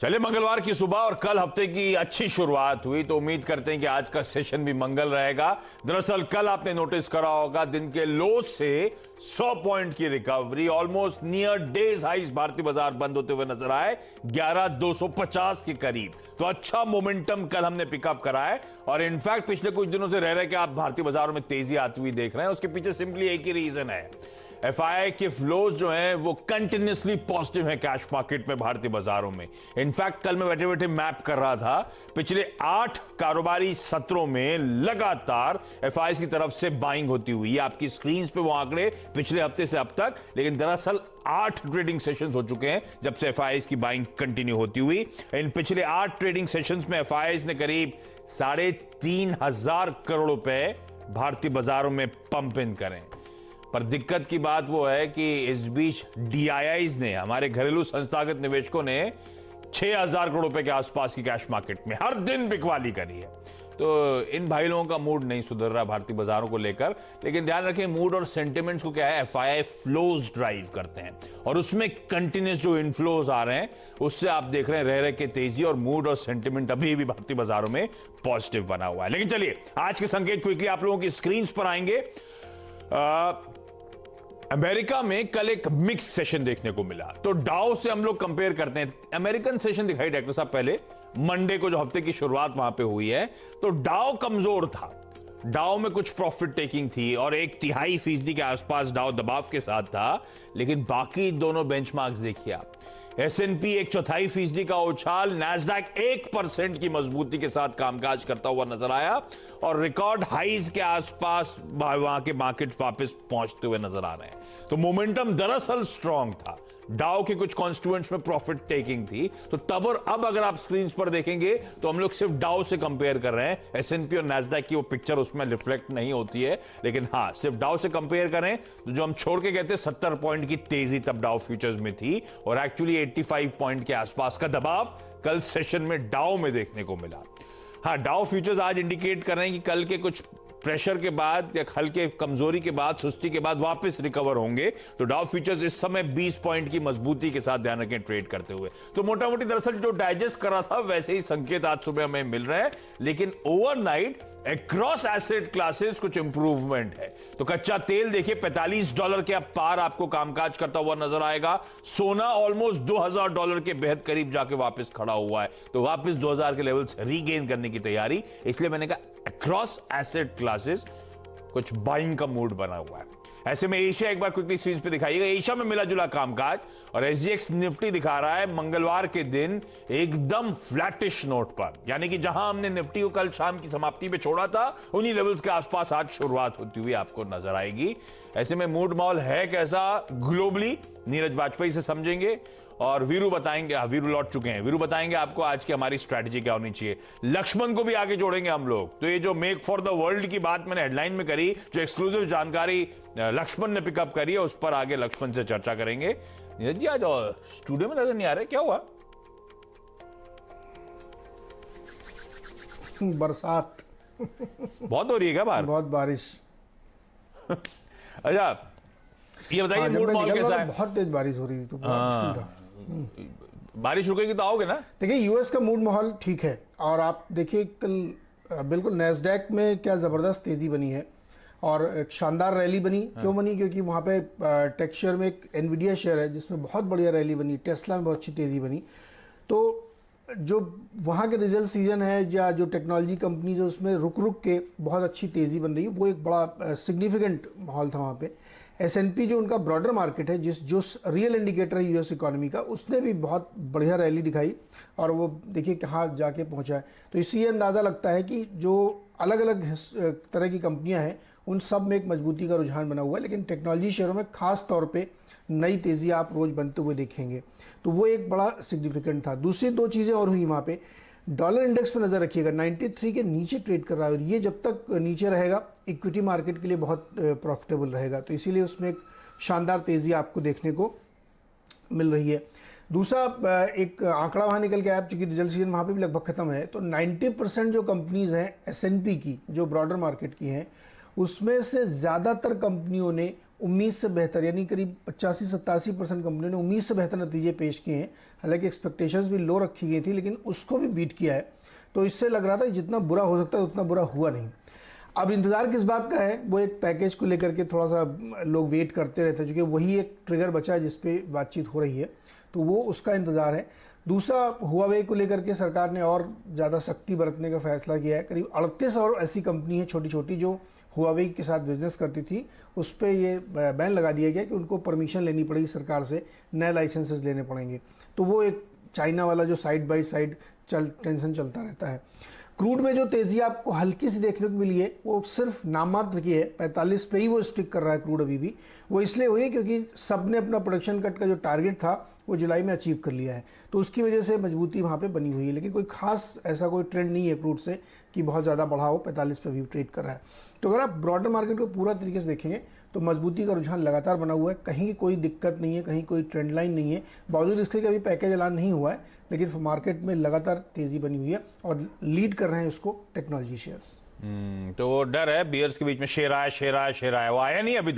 चलिए, मंगलवार की सुबह और कल हफ्ते की अच्छी शुरुआत हुई तो उम्मीद करते हैं कि आज का सेशन भी मंगल रहेगा। दरअसल कल आपने नोटिस करा होगा दिन के लो से 100 पॉइंट की recovery, almost near day's highs भारतीय बाजार बंद होते हुए नजर आए 11,250 के करीब। तो अच्छा मोमेंटम कल हमने पिकअप करा है और इनफैक्ट पिछले कुछ दिनों से रह रहे कि आप भारतीय बाजारों में तेजी आती हुई देख रहे हैं। उसके पीछे सिंपली एक ही रीजन है, एफआई के फ्लोज जो हैं वो कंटिन्यूसली पॉजिटिव हैं कैश मार्केट में भारतीय बाजारों में। इनफैक्ट कल मैं बैठे बैठे मैप कर रहा था, पिछले 8 कारोबारी सत्रों में लगातार एफआई की तरफ से बाइंग होती हुई। आपकी स्क्रीन पे वो आंकड़े पिछले हफ्ते से अब तक, लेकिन दरअसल 8 ट्रेडिंग सेशंस हो चुके हैं जब से एफआई की बाइंग कंटिन्यू होती हुई। इन पिछले 8 ट्रेडिंग सेशंस में एफआई ने करीब 3,500 करोड़ रुपए भारतीय बाजारों में पंप इन करें। पर दिक्कत की बात वो है कि इस बीच डीआईआईज ने, हमारे घरेलू संस्थागत निवेशकों ने 6,000 करोड़ रुपए के आसपास की कैश मार्केट में हर दिन बिकवाली करी है। तो इन भाई लोगों का मूड नहीं सुधर रहा भारतीय बाजारों को लेकर। लेकिन ध्यान रखें, मूड और सेंटिमेंट्स को क्या है, एफआई फ्लोज ड्राइव करते हैं और उसमें कंटिन्यूस जो इनफ्लोज आ रहे हैं उससे आप देख रहे हैं रह रहे के तेजी और मूड और सेंटिमेंट अभी भी भारतीय बाजारों में पॉजिटिव बना हुआ है। लेकिन चलिए, आज के संकेत क्विकली आप लोगों की स्क्रीन पर आएंगे। अमेरिका में कल एक मिक्स सेशन देखने को मिला। तो डाउ से हम लोग कंपेयर करते हैं, अमेरिकन सेशन दिखाई डॉक्टर साहब पहले मंडे को जो हफ्ते की शुरुआत वहां पे हुई है, तो डाउ कमजोर था। डाउ में कुछ प्रॉफिट टेकिंग थी और 1/3% के आसपास डाउ दबाव के साथ था। लेकिन बाकी दोनों बेंचमार्क्स देखिए आप, S&P 1/4% का उछाल, नैस्डैक 1% की मजबूती के साथ कामकाज करता हुआ नजर आया और रिकॉर्ड हाइज के आसपास वहां के मार्केट वापस पहुंचते हुए नजर आ रहे हैं। तो मोमेंटम दरअसल स्ट्रांग था। डाउ के कुछ कॉन्स्टिट्यूएंट्स में प्रॉफिट टेकिंग थी। तो तब और अब अगर आप स्क्रीन पर देखेंगे तो हम लोग सिर्फ डाउ से कंपेयर कर रहे हैं, S&P और नैस्डैक की वो पिक्चर उसमें रिफ्लेक्ट नहीं होती है। लेकिन हां, सिर्फ डाउ से कंपेयर करें तो जो हम छोड़ के कहते 70 पॉइंट की तेजी तब डाउ फ्यूचर्स में थी और एक्चुअली 85 पॉइंट के आसपास का दबाव कल सेशन में डाउ में देखने को मिला। हां, डाउ फ्यूचर्स आज इंडिकेट कर रहे हैं कि कल के कुछ प्रेशर के बाद या हल्के कमजोरी के बाद, सुस्ती के बाद वापस रिकवर होंगे। तो डाउ फ्यूचर्स इस समय 20 पॉइंट की मजबूती के साथ ध्यान रखें ट्रेड करते हुए। तो मोटा मोटी दरअसल जो डाइजेस्ट कर रहा था वैसे ही संकेत आज सुबह हमें मिल रहे हैं। लेकिन ओवरनाइट अक्रॉस एसेट क्लासेस कुछ इंप्रूवमेंट है। तो कच्चा तेल देखिए $45 के पार आपको कामकाज करता हुआ नजर आएगा। सोना ऑलमोस्ट $2,000 के बेहद करीब जाके वापस खड़ा हुआ है। तो वापस 2,000 के लेवल्स रीगेन करने की तैयारी। इसलिए मैंने कहा अक्रॉस एसेट क्लासेस कुछ बाइंग का मूड बना हुआ है। ऐसे में एशिया एक बार क्विकली स्क्रीन पे दिखाइएगा। एशिया में मिला जुला कामकाज और SGX निफ्टी दिखा रहा है मंगलवार के दिन एकदम फ्लैटिश नोट पर, यानी कि जहां हमने निफ्टी को कल शाम की समाप्ति पे छोड़ा था उन्हीं लेवल्स के आसपास आज शुरुआत होती हुई आपको नजर आएगी। ऐसे में मूड माहौल है कैसा ग्लोबली, नीरज वाजपेयी से समझेंगे और वीरू बताएंगे। वीरू लौट चुके हैं, वीरू बताएंगे आपको आज की हमारी स्ट्रैटेजी क्या होनी चाहिए। लक्ष्मण को भी आगे जोड़ेंगे हम लोग। तो ये जो मेक फॉर द वर्ल्ड की बात मैंने हेडलाइन में करी, जो एक्सक्लूसिव जानकारी लक्ष्मण ने पिकअप करी है, उस पर आगे लक्ष्मण से चर्चा करेंगे। नीरज जी आज स्टूडियो में नजर नहीं आ रहे, क्या हुआ? बरसात बहुत हो रही है क्या बाहर? बहुत बारिश। अच्छा, ये बताइए मूड माहौल कैसा है? बहुत तेज बारिश हो रही थी तो बहुत मुश्किल था। बारिश रुकेगी तो आओगे ना? देखिए, यूएस का मूड माहौल ठीक है और आप देखिए कल बिल्कुल नैस्डैक में क्या ज़बरदस्त तेज़ी बनी है और एक शानदार रैली बनी। क्यों बनी? क्योंकि वहाँ पे टेक शेयर में एक एनवीडिया शेयर है जिसमें बहुत बढ़िया रैली बनी, टेस्ला में बहुत अच्छी तेज़ी बनी। तो जो वहाँ के रिजल्ट सीजन है या जो टेक्नोलॉजी कंपनीज है उसमें रुक रुक के बहुत अच्छी तेज़ी बन रही है, वो एक बड़ा सिग्निफिकेंट माहौल था वहाँ पे। S&P जो उनका ब्रॉडर मार्केट है, जो रियल इंडिकेटर है यूएस इकोनॉमी का, उसने भी बहुत बढ़िया रैली दिखाई और वो देखिए कहाँ जाके पहुँचा है। तो इससे ये अंदाज़ा लगता है कि जो अलग अलग तरह की कंपनियां हैं उन सब में एक मजबूती का रुझान बना हुआ है। लेकिन टेक्नोलॉजी शेयरों में खास तौर पे नई तेज़ी आप रोज़ बनते हुए देखेंगे, तो वो एक बड़ा सिग्निफिकेंट था। दूसरी 2 चीज़ें और हुई वहाँ पे। डॉलर इंडेक्स पर नज़र रखिएगा, 93 के नीचे ट्रेड कर रहा है और ये जब तक नीचे रहेगा इक्विटी मार्केट के लिए बहुत प्रॉफिटेबल रहेगा। तो इसीलिए उसमें एक शानदार तेज़ी आपको देखने को मिल रही है। दूसरा एक आंकड़ा वहाँ निकल के आया, चूँकि रिजल्ट सीजन वहाँ पे भी लगभग ख़त्म है, तो 90% जो कंपनीज़ हैं S&P की, जो ब्रॉडर मार्केट की हैं, उसमें से ज़्यादातर कंपनियों ने उम्मीद से बेहतर, यानी करीब 85-87% कंपनियों ने उम्मीद से बेहतर नतीजे पेश किए हैं। हालांकि एक्सपेक्टेशंस भी लो रखी गई थी, लेकिन उसको भी बीट किया है। तो इससे लग रहा था कि जितना बुरा हो सकता है उतना बुरा हुआ नहीं। अब इंतज़ार किस बात का है, वो एक पैकेज को लेकर के थोड़ा सा लोग वेट करते रहते हैं, क्योंकि वही एक ट्रिगर बचा है जिसपे बातचीत हो रही है, तो वो उसका इंतज़ार है। दूसरा, हुआवे को लेकर के सरकार ने और ज़्यादा सख्ती बरतने का फैसला किया है। करीब 38 और ऐसी कंपनी है छोटी छोटी जो हुआवे के साथ बिजनेस करती थी, उस पर ये बैन लगा दिया गया कि उनको परमिशन लेनी पड़ेगी सरकार से, नए लाइसेंसेस लेने पड़ेंगे। तो वो एक चाइना वाला जो साइड बाय साइड टेंशन चलता रहता है। क्रूड में जो तेज़ी आपको हल्की सी देखने को मिली है वो सिर्फ नाम मात्र की है, 45 पे ही वो स्टिक कर रहा है क्रूड अभी भी। वो इसलिए हुई है क्योंकि सब ने अपना प्रोडक्शन कट का जो टारगेट था वो जुलाई में अचीव कर लिया है, तो उसकी वजह से मजबूती वहाँ पे बनी हुई है। लेकिन कोई खास ऐसा कोई ट्रेंड नहीं है क्रूड से कि बहुत ज़्यादा बढ़ा हो, 45 पे भी ट्रेड कर रहा है। तो अगर आप ब्रॉडर मार्केट को पूरा तरीके से देखेंगे तो मजबूती का रुझान लगातार बना हुआ है, कहीं कोई दिक्कत नहीं है, कहीं कोई ट्रेंड लाइन नहीं है। बावजूद इसके अभी पैकेज ऐलान नहीं हुआ है, लेकिन मार्केट में लगातार तेज़ी बनी हुई है और लीड कर रहे हैं उसको टेक्नोलॉजी शेयर्स। तो वो डर है बियर्स के बीच में शेर आया, शेर आया, शेर आया, वो आया नहीं अभी तक।